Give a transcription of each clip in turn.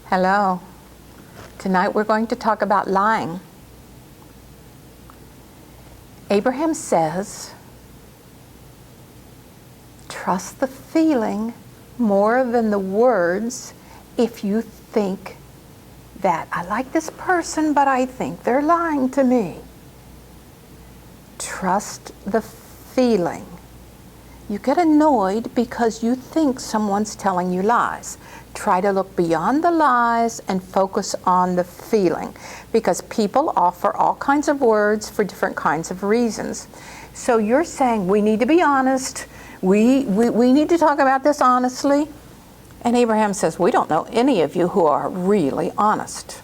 Hello. Tonight we're going to talk about lying. Abraham says, trust the feeling more than the words if you think that I like this person, but I think they're lying to me. Trust the feeling. You get annoyed because you think someone's telling you lies. Try to look beyond the lies and focus on the feeling, because people offer all kinds of words for different kinds of reasons. So you're saying we need to be honest. We need to talk about this honestly. And Abraham says, we don't know any of you who are really honest.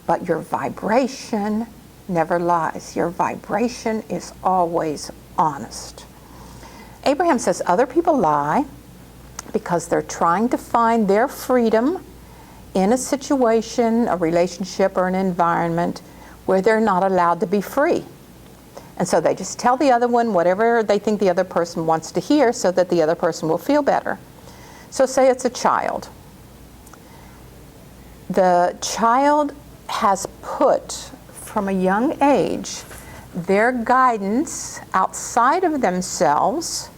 But your vibration never lies. Your vibration is always honest. Abraham says other people lie because they're trying to find their freedom in a situation, a relationship, or an environment where they're not allowed to be free. And so they just tell the other one whatever they think the other person wants to hear so that the other person will feel better. So say it's a child. The child has put, from a young age, their guidance outside of themselves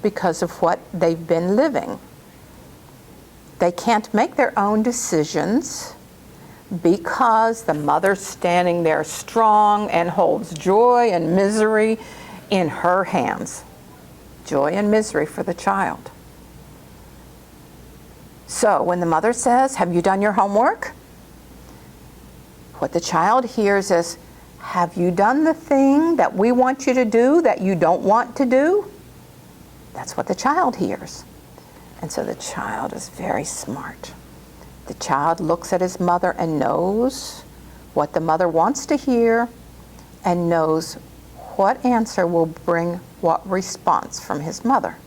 because of what they've been living. They can't make their own decisions because the mother's standing there strong and holds joy and misery in her hands. Joy and misery for the child. So when the mother says, have you done your homework? What the child hears is, have you done the thing that we want you to do that you don't want to do? That's what the child hears. And so the child is very smart. The child looks at his mother and knows what the mother wants to hear and knows what answer will bring what response from his mother.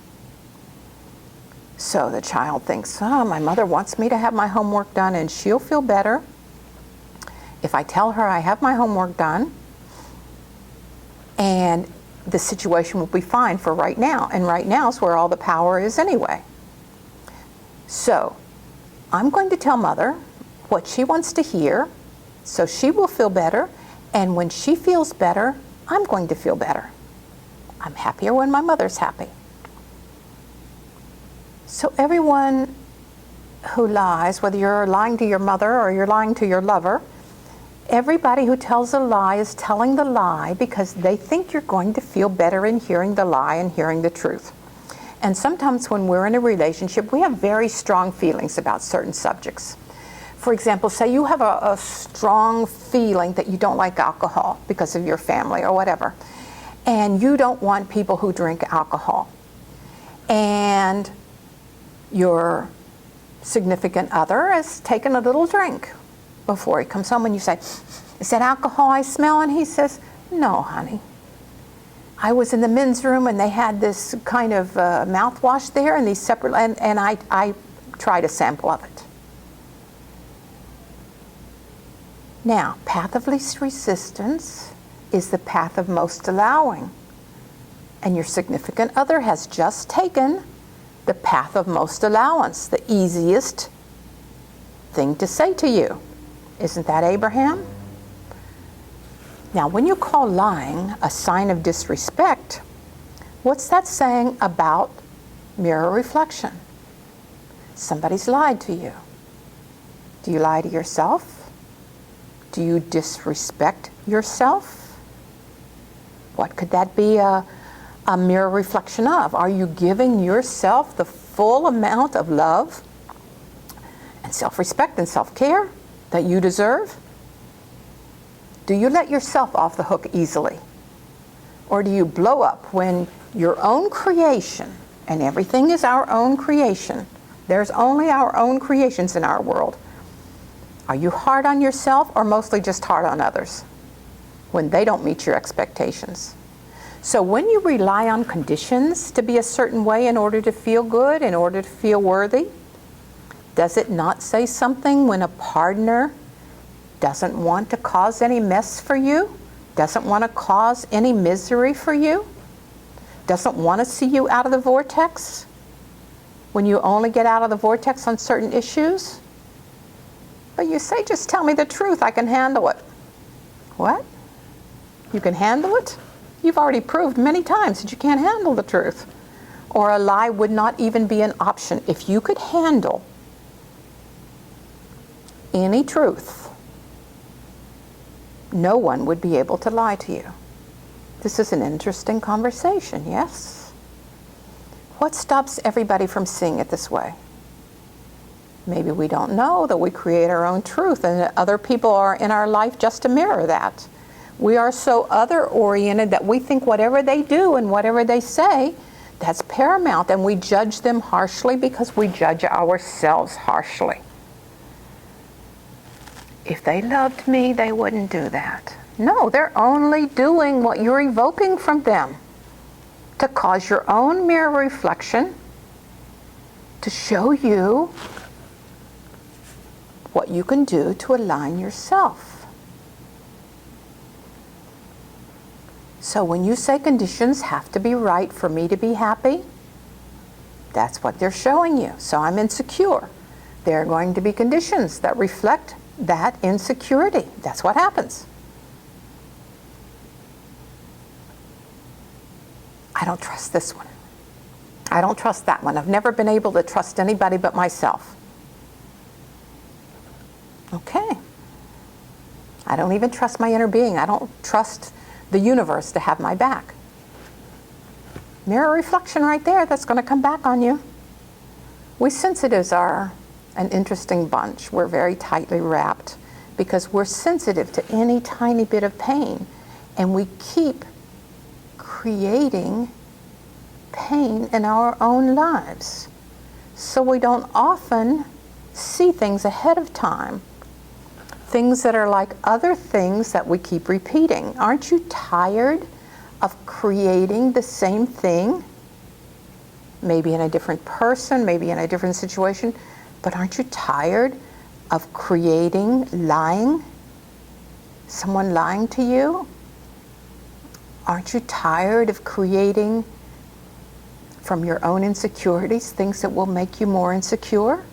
So the child thinks, oh, my mother wants me to have my homework done and she'll feel better if I tell her I have my homework done, and the situation will be fine for right now. And right now is where all the power is anyway. So I'm going to tell Mother what she wants to hear so she will feel better. And when she feels better, I'm going to feel better. I'm happier when my mother's happy. So everyone who lies, whether you're lying to your mother or you're lying to your lover, everybody who tells a lie is telling the lie because they think you're going to feel better in hearing the lie and hearing the truth. And sometimes when we're in a relationship, we have very strong feelings about certain subjects. For example, say you have a strong feeling that you don't like alcohol because of your family or whatever, and you don't want people who drink alcohol. And your significant other has taken a little drink before he comes home, and you say, is that alcohol I smell? And he says, no, honey. I was in the men's room and they had this kind of mouthwash there and these separate, and I tried a sample of it. Now, path of least resistance is the path of most allowing. And your significant other has just taken the path of most allowance, the easiest thing to say to you. Isn't that Abraham? Now, when you call lying a sign of disrespect, what's that saying about mirror reflection? Somebody's lied to you. Do you lie to yourself? Do you disrespect yourself? What could that be a mirror reflection of? Are you giving yourself the full amount of love and self-respect and self-care that you deserve? Do you let yourself off the hook easily? Or do you blow up when your own creation, and everything is our own creation, there's only our own creations in our world. Are you hard on yourself or mostly just hard on others when they don't meet your expectations? So when you rely on conditions to be a certain way in order to feel good, in order to feel worthy, does it not say something when a partner doesn't want to cause any mess for you, doesn't want to cause any misery for you, doesn't want to see you out of the vortex? when you only get out of the vortex on certain issues? But you say, just tell me the truth, I can handle it. What? You can handle it? You've already proved many times that you can't handle the truth. Or a lie would not even be an option. If you could handle any truth, no one would be able to lie to you. This is an interesting conversation, yes? What stops everybody from seeing it this way? Maybe we don't know that we create our own truth and that other people are in our life just to mirror that. We are so other-oriented that we think whatever they do and whatever they say, that's paramount, and we judge them harshly because we judge ourselves harshly. If they loved me, they wouldn't do that. No, they're only doing what you're evoking from them to cause your own mirror reflection to show you what you can do to align yourself. So when you say conditions have to be right for me to be happy, that's what they're showing you. So I'm insecure. There are going to be conditions that reflect that insecurity. That's what happens. I don't trust this one. I don't trust that one. I've never been able to trust anybody but myself. Okay. I don't even trust my inner being. I don't trust the universe to have my back. Mirror reflection right there, that's going to come back on you. We sensitives are an interesting bunch. We're very tightly wrapped because we're sensitive to any tiny bit of pain, and we keep creating pain in our own lives. So we don't often see things ahead of time. Things that are like other things that we keep repeating. Aren't you tired of creating the same thing? Maybe in a different person, maybe in a different situation, but aren't you tired of creating lying? Someone lying to you? Aren't you tired of creating from your own insecurities things that will make you more insecure?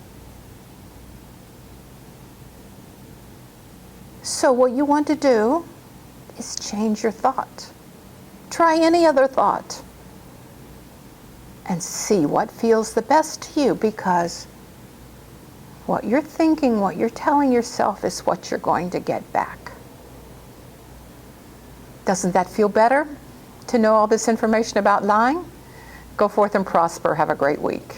So what you want to do is change your thought. Try any other thought and see what feels the best to you, because what you're thinking, what you're telling yourself is what you're going to get back. Doesn't that feel better to know all this information about lying? Go forth and prosper. Have a great week.